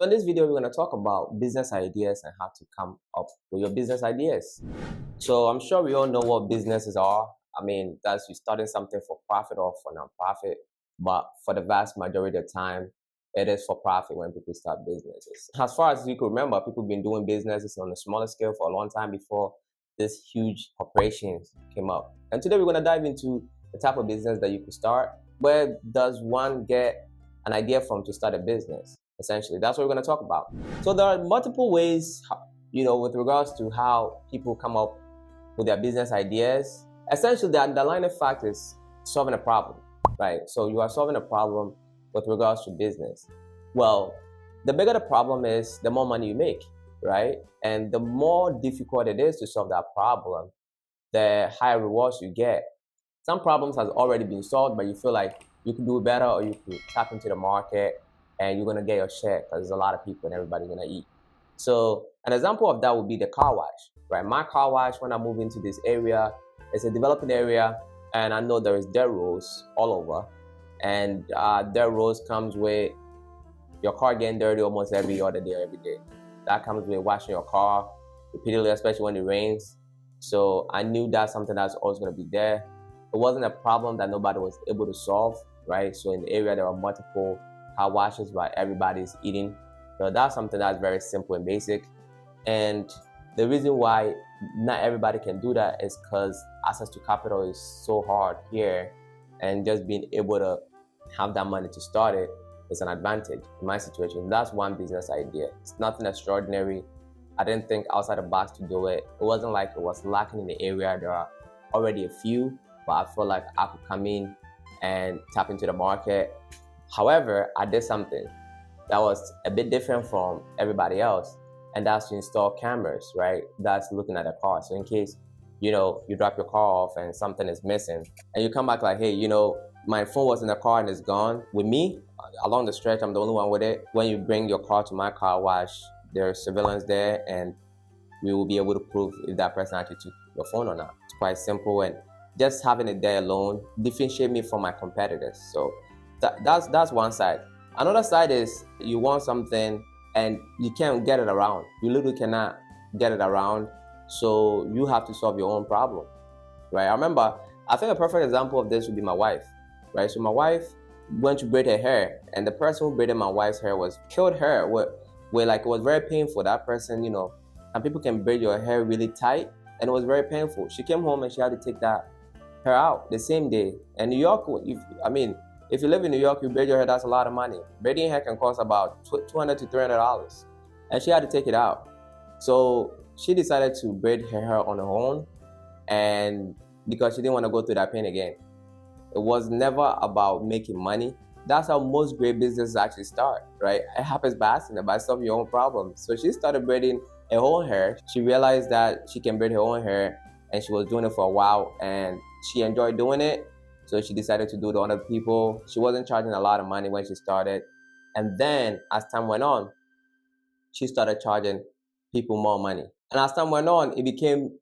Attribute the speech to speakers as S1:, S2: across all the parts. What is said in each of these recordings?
S1: So in this video, we're going to talk about business ideas and how to come up with your business ideas. So I'm sure we all know what businesses are. I mean, that's you starting something for profit or for non-profit, but for the vast majority of time, it is for profit when people start businesses. As far as you can remember, people have been doing businesses on a smaller scale for a long time before this huge corporations came up. And today we're going to dive into the type of business that you could start. Where does one get an idea from to start a business? Essentially, that's what we're going to talk about. So there are multiple ways, with regards to how people come up with their business ideas. Essentially, the underlying fact is solving a problem, right? So you are solving a problem with regards to business. Well, the bigger the problem is, the more money you make, right? And the more difficult it is to solve that problem, the higher rewards you get. Some problems has already been solved, but you feel like you could do it better, or you could tap into the market and you're gonna get your share because there's a lot of people and everybody's gonna eat. So an example of that would be the car wash, right? My car wash, when I move into this area, it's a developing area, and I know there is dirt roads all over, and dirt roads comes with your car getting dirty almost every other day, every day. That comes with washing your car repeatedly, especially when it rains. So I knew that's something that's always going to be there. It wasn't a problem that nobody was able to solve, right? So in the area, there are multiple car washes, but everybody's eating. So that's something that's very simple and basic. And the reason why not everybody can do that is because access to capital is so hard here, and just being able to have that money to start it is an advantage in my situation. That's one business idea. It's nothing extraordinary. I didn't think outside the box to do it. It wasn't like it was lacking in the area. There are already a few, but I feel like I could come in and tap into the market. However, I did something that was a bit different from everybody else, and that's to install cameras, right? That's looking at the car. So in case, you drop your car off and something is missing, and you come back like, hey, my phone was in the car and it's gone. With me, along the stretch, I'm the only one with it. When you bring your car to my car wash, there's surveillance there, and we will be able to prove if that person actually took your phone or not. It's quite simple, and just having it there alone differentiates me from my competitors. So that's one side. Another side is you want something and you can't get it around. You literally cannot get it around, so you have to solve your own problem, right? I think a perfect example of this would be my wife, right? So my wife went to braid her hair, and the person who braided my wife's hair killed her with like, it was very painful. That person, and people can braid your hair really tight, and it was very painful. She came home and she had to take that hair out the same day. And New York, if you live in New York, you braid your hair, that's a lot of money. Braiding hair can cost about $200 to $300, and she had to take it out. So she decided to braid her hair on her own, and because she didn't want to go through that pain again. It was never about making money. That's how most great businesses actually start, right? It happens by accident, by solving your own problems. So she started braiding her own hair. She realized that she can braid her own hair, and she was doing it for a while, and she enjoyed doing it. So she decided to do it to other people. She wasn't charging a lot of money when she started. And then as time went on, she started charging people more money. And as time went on, it became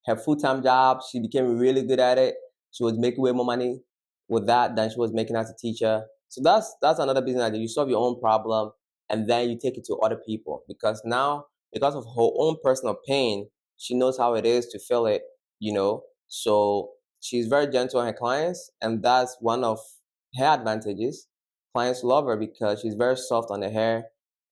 S1: her full-time job. She became really good at it. She was making way more money with that than she was making as a teacher. So that's another business idea. You solve your own problem, and then you take it to other people, because now, because of her own personal pain, she knows how it is to feel it, So she's very gentle on her clients, and that's one of her advantages. Clients love her because she's very soft on the hair,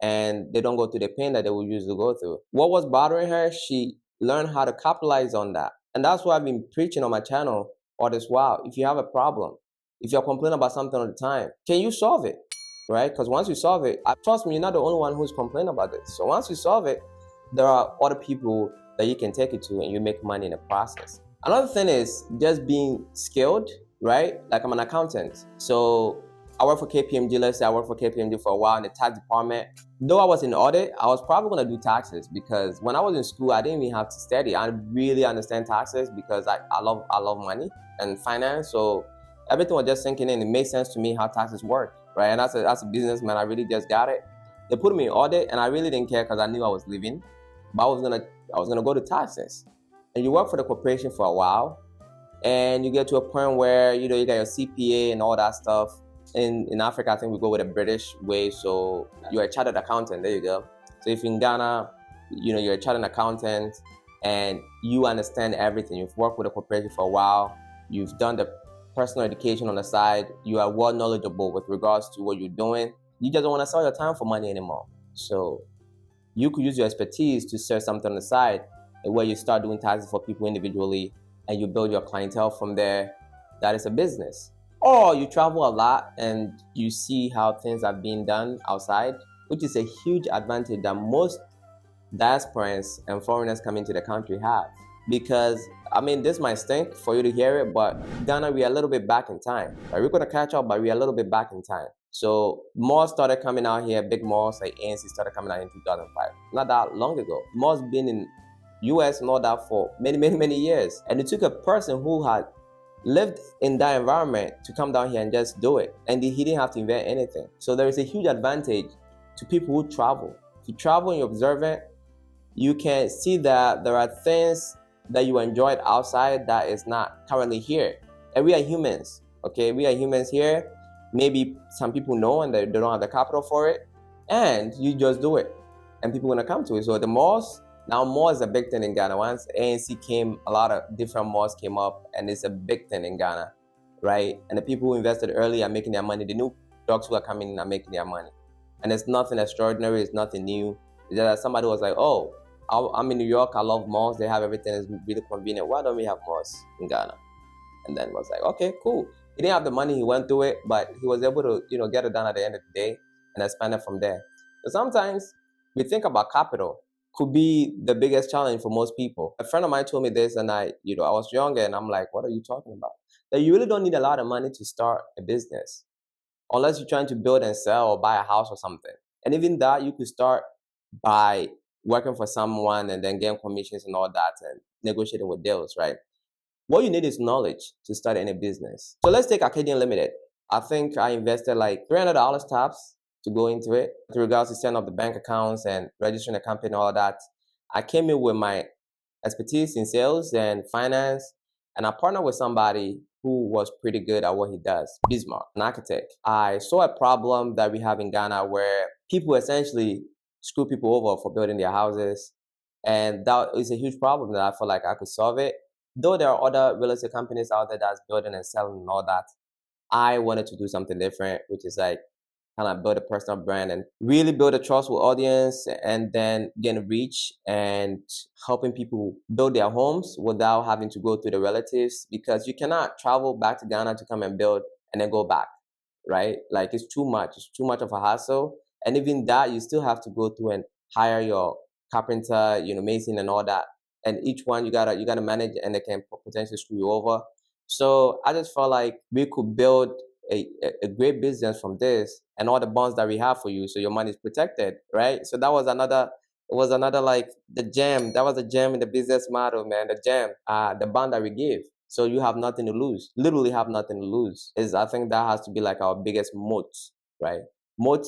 S1: and they don't go through the pain that they would usually go through. What was bothering her, she learned how to capitalize on that. And that's what I've been preaching on my channel all this while. If you have a problem, if you're complaining about something all the time, can you solve it? Right? Because once you solve it, trust me, you're not the only one who's complaining about this. So once you solve it, there are other people that you can take it to, and you make money in the process. Another thing is just being skilled, right? Like, I'm an accountant. So I work for KPMG. Let's say I worked for KPMG for a while in the tax department. Though I was in audit, I was probably going to do taxes, because when I was in school, I didn't even have to study. I really understand taxes because I love money and finance. So everything was just sinking in. It made sense to me how taxes work, right? And as a businessman, I really just got it. They put me in audit, and I really didn't care because I knew I was leaving. But I was gonna go to taxes. And you work for the corporation for a while, and you get to a point where you got your CPA and all that stuff, in Africa, I think we go with a British way. So you're a chartered accountant. There you go. So if in Ghana, you're a chartered accountant and you understand everything. You've worked with a corporation for a while. You've done the personal education on the side. You are well knowledgeable with regards to what you're doing. You just don't want to sell your time for money anymore. So you could use your expertise to search something on the side where you start doing taxes for people individually and you build your clientele from there. That is a business. Or you travel a lot and you see how things are being done outside, which is a huge advantage that most diasporans and foreigners coming to the country have. Because, this might stink for you to hear it, but Ghana, we are a little bit back in time. Right? We're going to catch up, but we are a little bit back in time. So malls started coming out here, big malls like ANC started coming out in 2005. Not that long ago. Malls been in US and all that for many, many, many years. And it took a person who had lived in that environment to come down here and just do it. And he didn't have to invent anything. So there is a huge advantage to people who travel. If you travel and you're observant, you can see that there are things that you enjoyed outside that is not currently here. And we are humans, okay? We are humans here. Maybe some people know and they don't have the capital for it. And you just do it. And people are gonna come to it. So the malls, now malls is a big thing in Ghana. Once ANC came, a lot of different malls came up and it's a big thing in Ghana, right? And the people who invested early are making their money. The new dogs who are coming in are making their money. And it's nothing extraordinary, it's nothing new. It's just that somebody was like, oh, I'm in New York, I love malls, they have everything, it's really convenient. Why don't we have malls in Ghana? And then was like, okay, cool. He didn't have the money, he went through it, but he was able to, get it done at the end of the day and expand it from there. So sometimes we think about capital could be the biggest challenge for most people. A friend of mine told me this and I was younger and I'm like, what are you talking about? That you really don't need a lot of money to start a business unless you're trying to build and sell or buy a house or something. And even that you could start by working for someone and then getting commissions and all that and negotiating with deals, right? What you need is knowledge to start any business. So let's take Acadian Limited. I think I invested like $300 tops to go into it. With regards to setting up the bank accounts and registering a company and all that, I came in with my expertise in sales and finance, and I partnered with somebody who was pretty good at what he does, Bismarck, an architect. I saw a problem that we have in Ghana where people essentially screw people over for building their houses. And that is a huge problem that I feel like I could solve it. Though there are other real estate companies out there that's building and selling and all that, I wanted to do something different, which is like kind of build a personal brand and really build a trust with audience and then getting reach and helping people build their homes without having to go through the relatives, because you cannot travel back to Ghana to come and build and then go back, right? Like it's too much of a hassle. And even that, you still have to go through and hire your carpenter, mason and all that. And each one you gotta manage and they can potentially screw you over. So I just felt like we could build a great business from this and all the bonds that we have for you, so your money is protected, right? So that was another like the gem. That was the gem in the business model, man. The gem, the bond that we give. So you have nothing to lose. Literally have nothing to lose. I think that has to be like our biggest moat, right? Moat.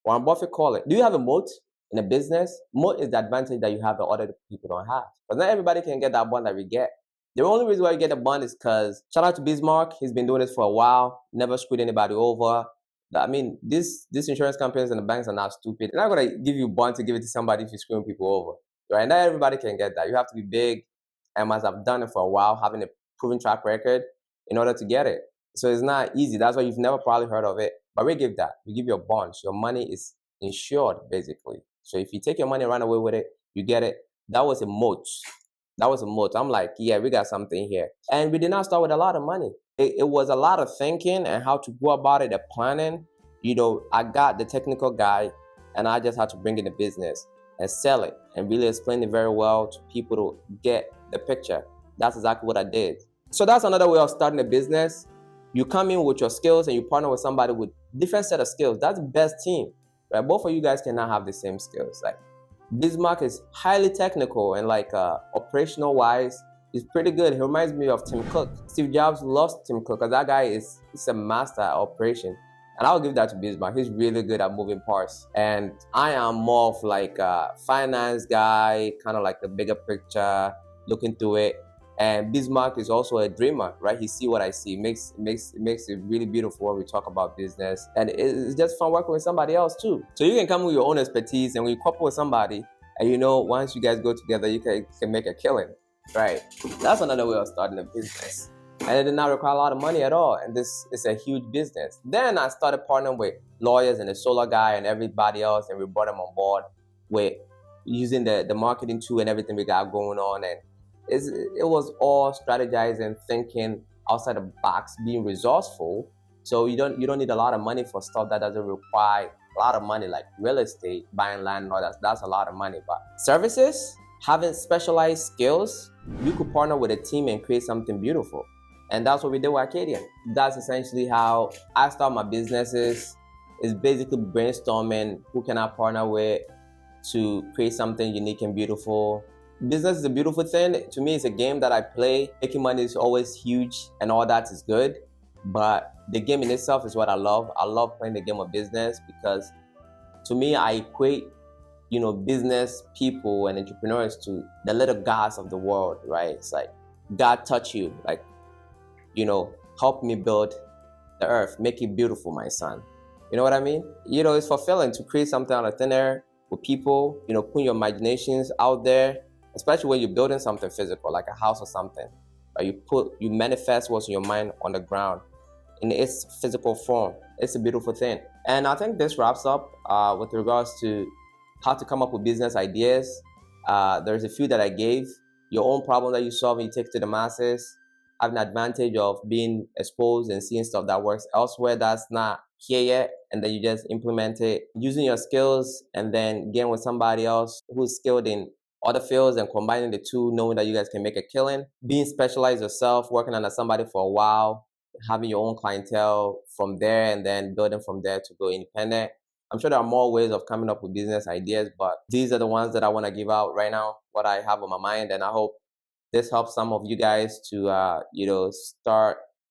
S1: Warren Buffett call it. Do you have a moat in a business? Moat is the advantage that you have that other people don't have. But not everybody can get that bond that we get. The only reason why you get a bond is because, shout out to Bismarck, he's been doing this for a while, never screwed anybody over. These insurance companies and the banks are not stupid. They're not going to give you a bond to give it to somebody if you're screwing people over, right? Not everybody can get that. You have to be big and must have done it for a while, having a proven track record in order to get it. So it's not easy. That's why you've never probably heard of it. But we give that. We give you a bond. So your money is insured, basically. So if you take your money and run away with it, you get it. That was a moat. That was a moat. I'm like, yeah, we got something here. And we did not start with a lot of money. It was a lot of thinking and how to go about it, the planning. I got the technical guy and I just had to bring in the business and sell it and really explain it very well to people to get the picture. That's exactly what I did. So that's another way of starting a business. You come in with your skills and you partner with somebody with different set of skills. That's the best team, right? Both of you guys cannot have the same skills. Like Bismarck is highly technical and operational wise, he's pretty good. He reminds me of Tim Cook. Steve Jobs loves Tim Cook because that guy is a master at operation. And I'll give that to Bismarck. He's really good at moving parts. And I am more of like a finance guy, kind of like the bigger picture, looking through it. And Bismarck is also a dreamer, right? He see what I see. It makes it really beautiful when we talk about business, and it's just fun working with somebody else too. So you can come with your own expertise, and when you couple with somebody, and once you guys go together, you can make a killing, right? That's another way of starting a business, and it did not require a lot of money at all. And this is a huge business. Then I started partnering with lawyers and the solar guy and everybody else, and we brought them on board with using the marketing tool and everything we got going on. And it was all strategizing, thinking outside the box, being resourceful. So you don't need a lot of money for stuff that doesn't require a lot of money, like real estate, buying land, and all that. That's a lot of money. But services, having specialized skills, you could partner with a team and create something beautiful. And that's what we did with Arcadian. That's essentially how I start my businesses. Is basically brainstorming who can I partner with to create something unique and beautiful. Business is a beautiful thing. To me, it's a game that I play. Making money is always huge and all that is good. But the game in itself is what I love. I love playing the game of business because to me, I equate, business people and entrepreneurs to the little gods of the world, right? It's like God touch you, like, help me build the earth, make it beautiful, my son. You know what I mean? It's fulfilling to create something out of thin air with people, put your imaginations out there, especially when you're building something physical, like a house or something. Right? You manifest what's in your mind on the ground in its physical form. It's a beautiful thing. And I think this wraps up with regards to how to come up with business ideas. There's a few that I gave. Your own problem that you solve and you take to the masses. Have an advantage of being exposed and seeing stuff that works elsewhere that's not here yet, and then you just implement it using your skills, and then getting with somebody else who's skilled in other fields and combining the two, knowing that you guys can make a killing. Being specialized yourself, working under somebody for a while, having your own clientele from there, and then building from there to go independent. I'm sure there are more ways of coming up with business ideas, but these are the ones that I want to give out right now, what I have on my mind, and I hope this helps some of you guys to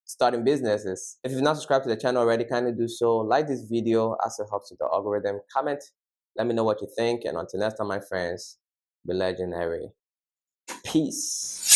S1: starting businesses. If you've not subscribed to the channel already, kindly do so. Like this video as it helps with the algorithm. Comment, let me know what you think, and until next time, my friends, be legendary. Peace.